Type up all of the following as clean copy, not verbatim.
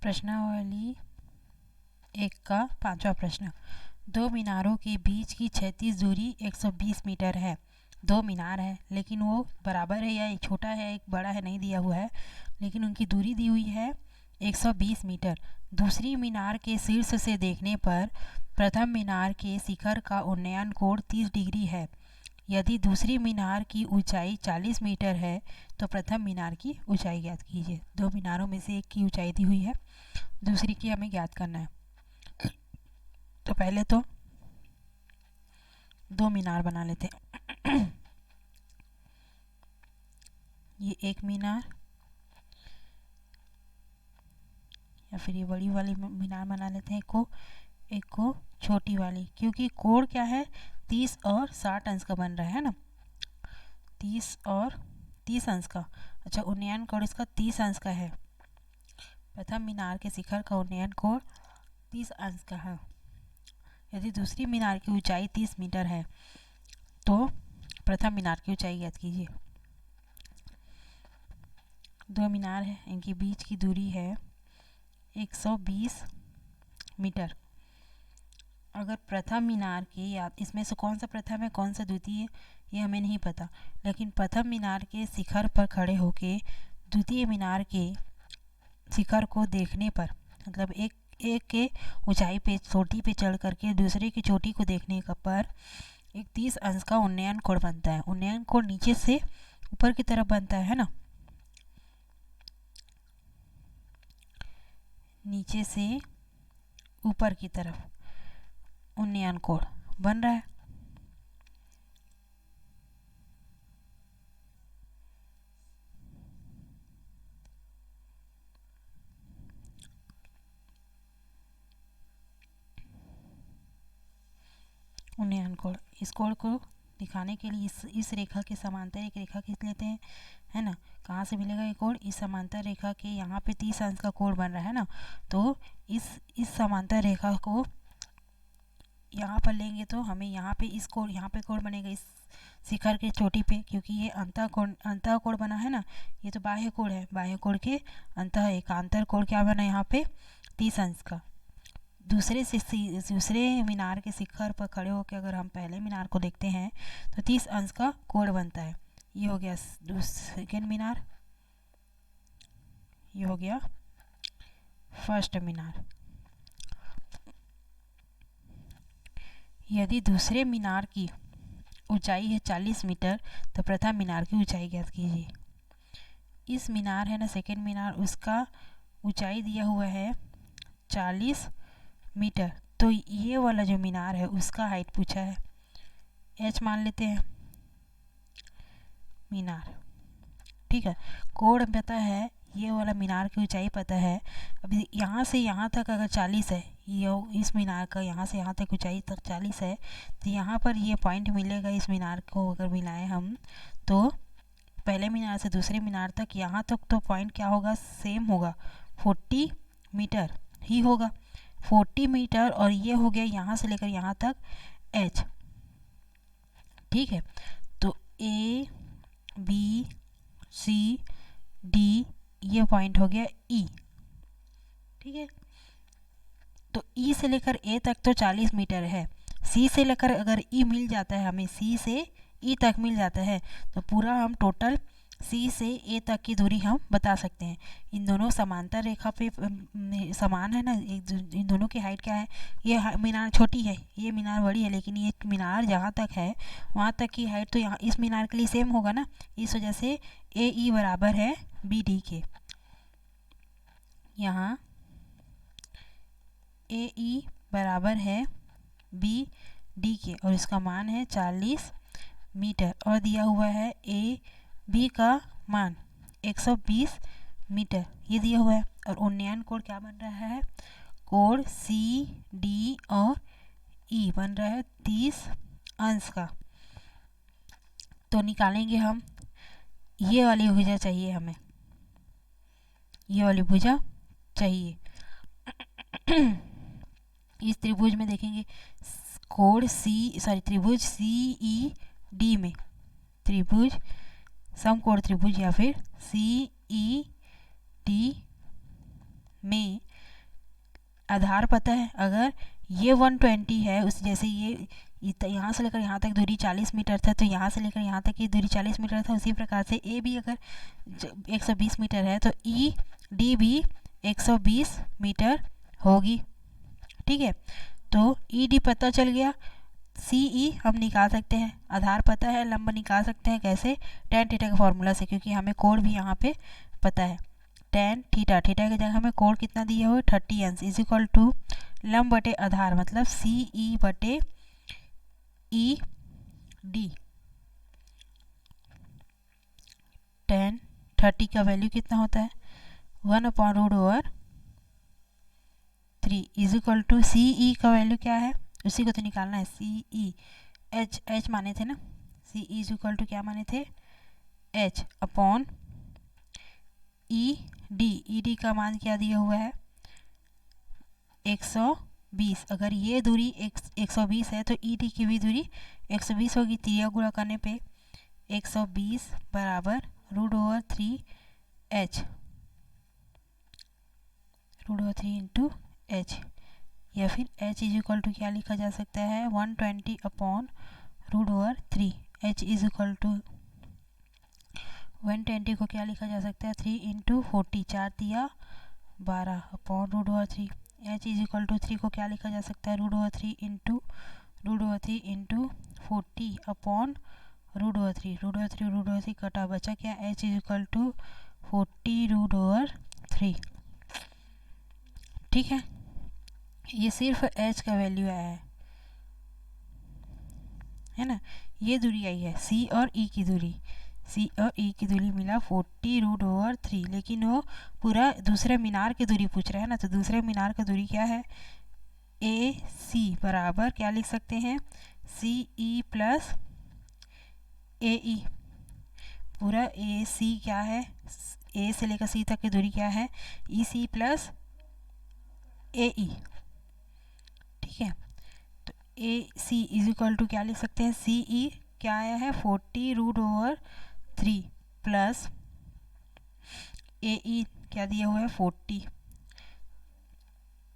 प्रश्नावली 1 का 5वां प्रश्न। दो मीनारों के बीच की क्षैतिज दूरी 120 मीटर है। दो मीनार है लेकिन वो बराबर है या एक छोटा है एक बड़ा है नहीं दिया हुआ है, लेकिन उनकी दूरी दी हुई है 120 मीटर। दूसरी मीनार के शीर्ष से देखने पर प्रथम मीनार के शिखर का उन्नयन कोण 30 डिग्री है। यदि दूसरी मीनार की ऊंचाई 40 मीटर है तो प्रथम मीनार की ऊंचाई ज्ञात कीजिए। दो मीनारों में से एक की ऊंचाई दी हुई है, दूसरी की हमें ज्ञात करना है। तो पहले तो दो मीनार बना लेते हैं। ये एक मीनार या फिर ये बड़ी वाली मीनार बना लेते हैं, एक को छोटी वाली, क्योंकि कोण क्या है 30 और 60 अंश का बन रहा है ना, 30 और 30 अंश का। अच्छा, उन्नयन कोण इसका 30 अंश का है। प्रथम मीनार के शिखर का उन्नयन कोण 30 अंश का है। यदि दूसरी मीनार की ऊंचाई 30 मीटर है तो प्रथम मीनार की ऊंचाई ज्ञात कीजिए। दो मीनार है, इनके बीच की दूरी है 120 मीटर। अगर प्रथम मीनार के, या इसमें से कौन सा प्रथम है कौन सा द्वितीय ये हमें नहीं पता, लेकिन प्रथम मीनार के शिखर पर खड़े होके द्वितीय मीनार के शिखर को देखने पर, मतलब एक के ऊंचाई पे चोटी पे चढ़ करके दूसरे की चोटी को देखने का पर एक 30 अंश का उन्नयन कोण बनता है। उन्नयन कोण नीचे से ऊपर की तरफ बनता है ना, नीचे से ऊपर की तरफ उन्नयन कोण बन रहा है। उन्नयन कोण, इस कोण को दिखाने के लिए इस रेखा के समांतर एक रेखा खींच लेते हैं, है ना। कहाँ से मिलेगा ये कोण? इस समांतर रेखा के यहाँ पे 30 अंश का कोण बन रहा है ना, तो इस समांतर रेखा को यहाँ पर लेंगे तो हमें यहाँ पे इस कोण, यहाँ पे कोण बनेगा इस शिखर के चोटी पे, क्योंकि ये अंतः कोण बना है ना, ये तो बाह्य कोण है। बाह्य कोण के अंतः एकांतर कोण क्या बना यहाँ पे 30 अंश का। दूसरे मीनार के शिखर पर खड़े होकर अगर हम पहले मीनार को देखते हैं तो 30 अंश का कोण बनता है। ये हो गया सेकेंड मीनार, ये हो गया फर्स्ट मीनार। यदि दूसरे मीनार की ऊंचाई है 40 मीटर तो प्रथम मीनार की ऊंचाई ज्ञात कीजिए। इस मीनार है ना सेकेंड मीनार, उसका ऊंचाई दिया हुआ है 40 मीटर, तो ये वाला जो मीनार है उसका हाइट पूछा है, h मान लेते हैं मीनार, ठीक है। कोण पता है, ये वाला मीनार की ऊंचाई पता है। अभी यहाँ से यहाँ तक अगर 40 है, ये इस मीनार का यहाँ से यहाँ तक ऊंचाई तक 40 है, तो यहाँ पर ये पॉइंट मिलेगा। इस मीनार को अगर मिलाएं हम तो पहले मीनार से दूसरे मीनार तक यहाँ तक तो पॉइंट क्या होगा, सेम होगा, 40 मीटर ही होगा, 40 मीटर। और ये हो गया यहाँ से लेकर यहाँ तक h, ठीक है। तो A B C D ये पॉइंट हो गया E, ठीक है। तो E से लेकर A तक तो 40 मीटर है। C से लेकर अगर E मिल जाता है हमें, C से E तक मिल जाता है तो पूरा हम टोटल C से A तक की दूरी हम बता सकते हैं। इन दोनों समांतर रेखा पे समान है ना, इन दोनों की हाइट क्या है, ये मीनार छोटी है, ये मीनार बड़ी है, लेकिन ये मीनार जहाँ तक है वहाँ तक की हाइट तो यहाँ इस मीनार के लिए सेम होगा ना। इस वजह से AE बराबर है BD के। यहाँ AE बराबर है BD के और इसका मान है 40 मीटर और दिया हुआ है AB का मान 120 मीटर, ये दिया हुआ है। और उन्नयन कोण क्या बन रहा है, कोण CD और E बन रहा है 30 अंश का। तो निकालेंगे हम, ये वाली भुजा चाहिए हमें, ये वाली भुजा चाहिए। इस त्रिभुज में देखेंगे कोण त्रिभुज CED में, त्रिभुज समकोण त्रिभुज या फिर CED में आधार पता है, अगर ये 120 है, उस जैसे ये यहाँ से लेकर यहाँ तक दूरी 40 मीटर था, तो यहाँ से लेकर यहाँ तक की दूरी 40 मीटर था। उसी प्रकार से ए भी अगर 120 मीटर है तो ई डी भी 120 मीटर होगी। ठीक है, तो ई डी पता चल गया, सी ई हम निकाल सकते हैं, आधार पता है, लंब निकाल सकते हैं कैसे, tan थीटा का फॉर्मूला से, क्योंकि हमें कोण भी यहाँ पे पता है। tan थीटा, थीटा की जगह हमें कोण कितना दिया हुआ है 30 अंश इज इक्वल टू लंब बटे आधार मतलब सी ई बटे ई डी। tan 30 का वैल्यू कितना होता है 1/√3 इज इक्वल टू सी ई का वैल्यू क्या है, उसी को तो निकालना है, सी ई एच, एच माने थे ना, सी ई इज इक्वल टू क्या माने थे एच अपॉन ई डी का मान क्या दिया हुआ है 120। अगर ये दूरी 120 है तो ई डी की भी दूरी 120 होगी। त्रिया गुणा करने पे 120 बराबर √3 एच, √3 इंटू एच, या फिर एच इज इक्वल टू क्या लिखा जा सकता है 120 upon √3। H is equal to 120 को क्या लिखा जा सकता है 3 इंटू 40, 4 तिया 12 upon √3। H is equal to 3 को क्या लिखा जा सकता है √3 इंटू 40 अपॉन √3 कटा, बचा क्या एच इज इक्वल टू 40 √3। ठीक है, ये सिर्फ एच का वैल्यू आया है ना, ये दूरी आई है सी और ई की दूरी, सी और ई की दूरी मिला 40 √3, लेकिन वो पूरा दूसरे मीनार की दूरी पूछ रहा है ना, तो दूसरे मीनार की दूरी क्या है ए सी बराबर क्या लिख सकते हैं सी ई प्लस ए ई। पूरा ए सी क्या है, ए से लेकर सी तक की दूरी क्या है ई सी प्लस ए ई। ठीक है, तो ए सी इज इक्वल टू क्या लिख सकते हैं सी ई क्या आया है 40 √3 प्लस ए ई क्या दिया हुआ है 40।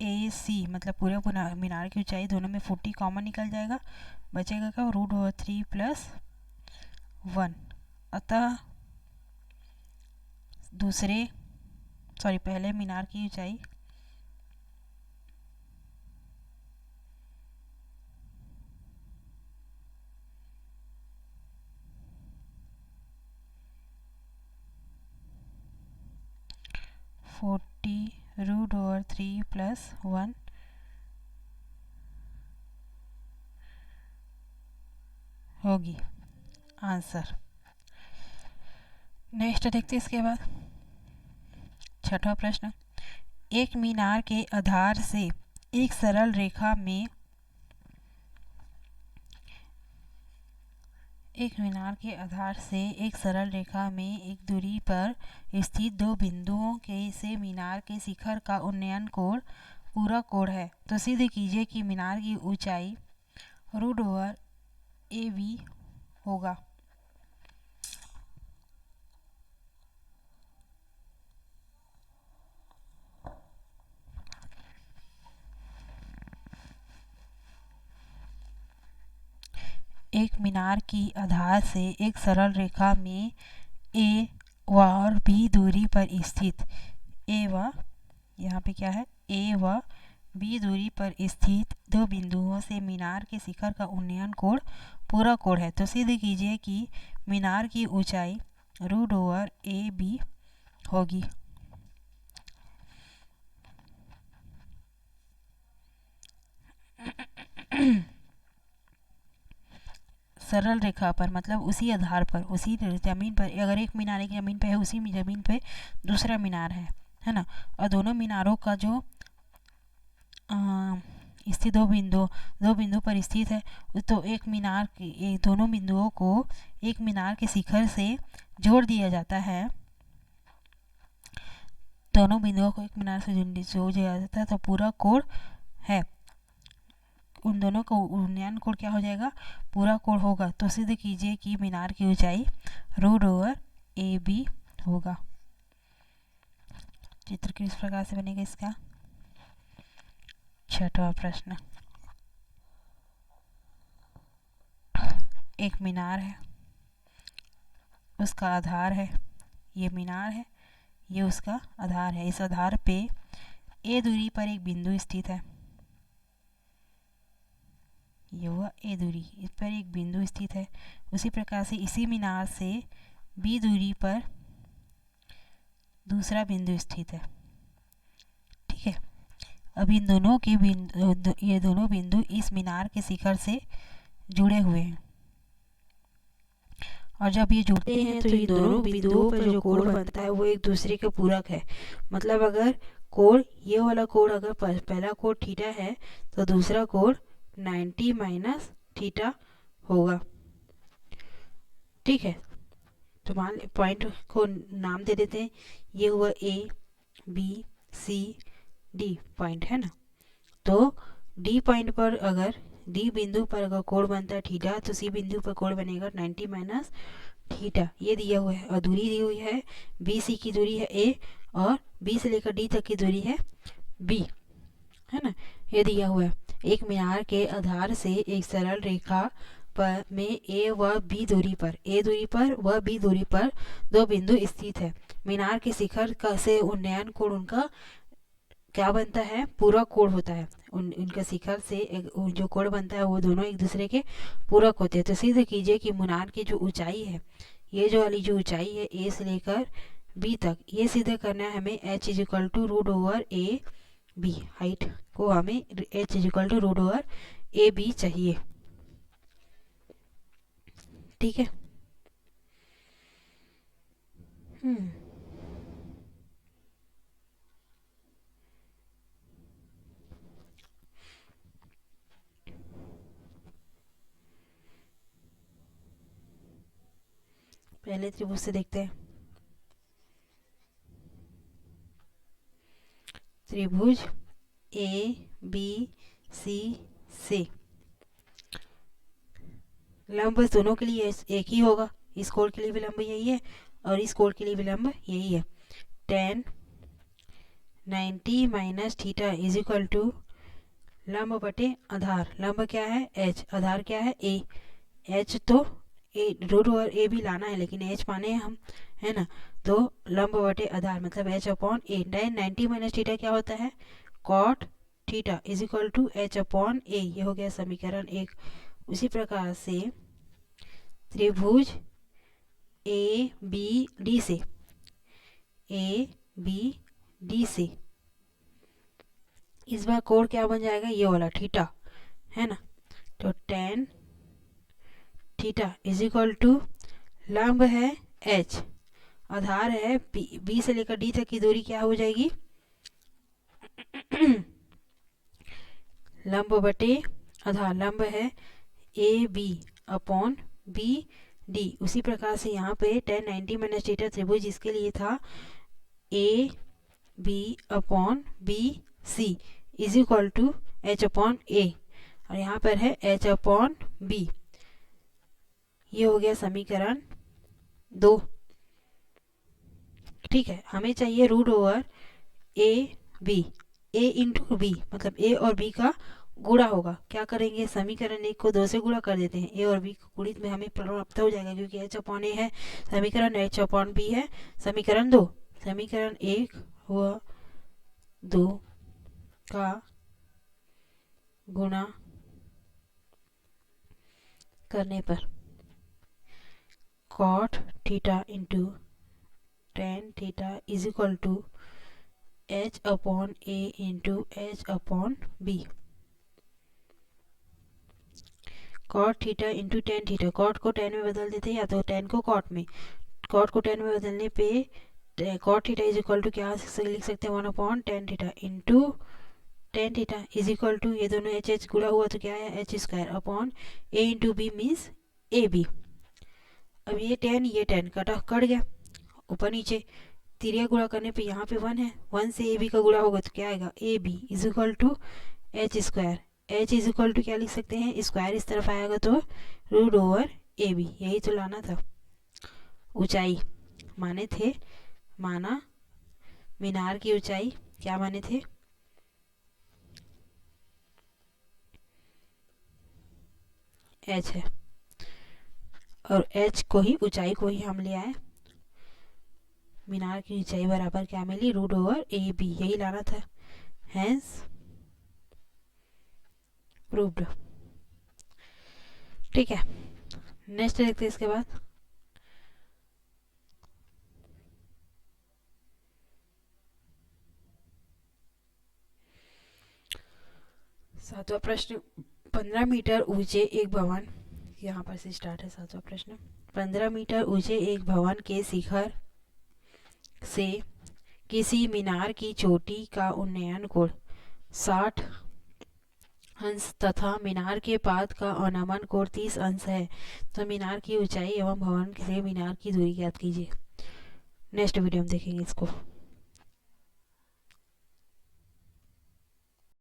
ए सी मतलब पूरे मीनार की ऊंचाई, दोनों में 40 कॉमन निकल जाएगा, बचेगा क्या √3 प्लस 1। अतः पहले मीनार की ऊंचाई √3 प्लस 1 होगी आंसर। नेक्स्ट देखते हैं इसके बाद छठा प्रश्न, एक मीनार के आधार से एक सरल रेखा में एक दूरी पर स्थित दो बिंदुओं के से मीनार के शिखर का उन्नयन कोण पूरा कोण है, तो सिद्ध कीजिए कि मीनार की ऊंचाई √AB होगा। एक मीनार की आधार से एक सरल रेखा में ए व और बी दूरी पर स्थित यहाँ पे क्या है ए व बी दूरी पर स्थित दो बिंदुओं से मीनार के शिखर का उन्नयन कोण पूरा कोण है, तो सिद्ध कीजिए कि मीनार की ऊंचाई √AB होगी। सरल रेखा पर मतलब उसी आधार पर, उसी ज़मीन पर, अगर एक मीनार एक ज़मीन पे है, उसी ज़मीन पे दूसरा मीनार है ना, और दोनों मीनारों का जो स्थित दो बिंदु पर स्थित है, तो एक मीनार के दोनों बिंदुओं को एक मीनार के शिखर से जोड़ दिया जाता है, दोनों बिंदुओं को एक मीनार से जोड़ दिया जाता है, तो पूरा कोण है, उन दोनों का उन्नयन कोण क्या हो जाएगा पूरा कोण होगा, तो सिद्ध कीजिए कि मीनार की ऊंचाई √AB होगा। चित्र किस प्रकार से बनेगा इसका, छठवां प्रश्न, एक मीनार है, उसका आधार है, ये मीनार है, ये उसका आधार है। इस आधार पे ए दूरी पर एक बिंदु स्थित है, ये हुआ ए दूरी, इस पर एक बिंदु स्थित है। उसी प्रकार से इसी मीनार से बी दूरी पर दूसरा बिंदु स्थित है। ठीक है, अब इन दोनों के बिंदु, ये दोनों बिंदु इस मीनार के शिखर से जुड़े हुए हैं, और जब ये जुड़ते हैं तो इन दोनों बिंदुओं पर जो कोण बनता है वो एक दूसरे के पूरक है। मतलब अगर कोण, ये वाला कोण अगर पहला कोण थीटा है तो दूसरा कोण 90 माइनस थीटा होगा। ठीक है, तो मान पॉइंट को नाम दे देते हैं, ये हुआ A B C D point है ना। तो डी पॉइंट पर अगर डी बिंदु पर अगर कोण बनता है थीटा, तो सी बिंदु पर कोण बनेगा 90 माइनस थीटा। ये दिया हुआ है, और दूरी दी हुई है, बी सी की दूरी है ए, और बी से लेकर डी तक की दूरी है बी, है ना। ये दिया हुआ है, एक मीनार के आधार से एक सरल रेखा पर में ए व बी दूरी पर, ए दूरी पर व बी दूरी पर दो बिंदु स्थित है। मीनार के शिखर का से उन्नयन कोण उनका क्या बनता है, पूरक कोण होता है। उनका शिखर से जो कोण बनता है वो दोनों एक दूसरे के पूरक होते हैं। तो सिद्ध कीजिए कि मीनार की जो ऊंचाई है, ये जो वाली जो ऊंचाई है ए से लेकर बी तक, ये सिद्ध करना है हमें h is equal to root over A B. Height को हमें h is equal to root over A B चाहिए। ठीक है, पहले त्रिभुज से देखते हैं। त्रिभुज ए बी सी से लंब दोनों के लिए एक ही होगा, इस कोण के लिए भी लंब यही है और इस कोण के लिए भी लंब यही है। tan 90 minus theta is equal to लंब बटे आधार। लंब क्या है h, आधार क्या है a। h तो ए रूट ओवर ए भी लाना है, लेकिन h माने हम, है ना। तो लंब बटे आधार मतलब h upon A. tan 90 minus theta क्या होता है, cot theta is equal to h upon A. ये हो गया समीकरण 1। उसी प्रकार से त्रिभुज ए बी डी से, ए बी डी से इस बार कोण क्या बन जाएगा, ये वाला थीटा, है ना। तो tan theta is equal to लंब है h, आधार है बी से लेकर डी तक की दूरी क्या हो जाएगी लंब बटे आधार। लंब है A B upon B D. उसी प्रकार से यहाँ पे tan 90 माइनस थीटा त्रिभुज इसके लिए था A B upon B C is equal to H upon A, और यहाँ पर है एच अपॉन बी। ये हो गया समीकरण 2। ठीक है, हमें चाहिए root over A B, A into B मतलब ए और बी का गुणा होगा। क्या करेंगे, समीकरण 1 को 2 से गुणा कर देते हैं, ए और बी को गुणित में हमें प्राप्त हो जाएगा, क्योंकि एच अपॉन ए है, समीकरण एच अपॉन बी है। समीकरण 2, समीकरण 1 व 2 का गुणा करने पर cot theta into tan theta is equal to h upon a into h upon b। cot theta into tan theta, cot को tan में बदल देते हैं या तो tan को cot में। cot को tan में बदलने पे cot theta is equal to क्या लिख सकते हैं, 1 upon tan theta into tan theta is equal to, ये दोनों एच एच गुणा हुआ तो क्या है h square upon a into B means A B. अब ये tan कट गया ऊपर नीचे, तिरिया गुणा करने पे यहाँ पे 1 है, 1 से ए बी का गुणा होगा तो क्या आएगा A B is equal to H square. H is equal to क्या लिख सकते हैं, स्क्वायर इस तरफ आएगा तो रूट ओवर ए बी। यही तो लाना था। ऊंचाई माने थे, माना मीनार की ऊंचाई क्या माने थे, एच है, और एच को ही, ऊंचाई को ही हम ले आए। मीनार की ऊंचाई बराबर क्या मिली, रूट ओवर ए बी, यही लाना था। Hence proved. ठीक है, नेक्स्ट देखते हैं इसके बाद। सातवां प्रश्न, 15 मीटर ऊंचे एक भवन, यहाँ पर से स्टार्ट है सातवां प्रश्न। 15 मीटर ऊंचे एक भवन के शिखर से किसी मीनार की चोटी का उन्नयन कोण 60 अंश तथा मीनार के पाद का अवनमन कोण 30 अंश है, तो मीनार की ऊंचाई एवं भवन से मीनार की दूरी ज्ञात कीजिए। नेक्स्ट वीडियो में देखेंगे इसको।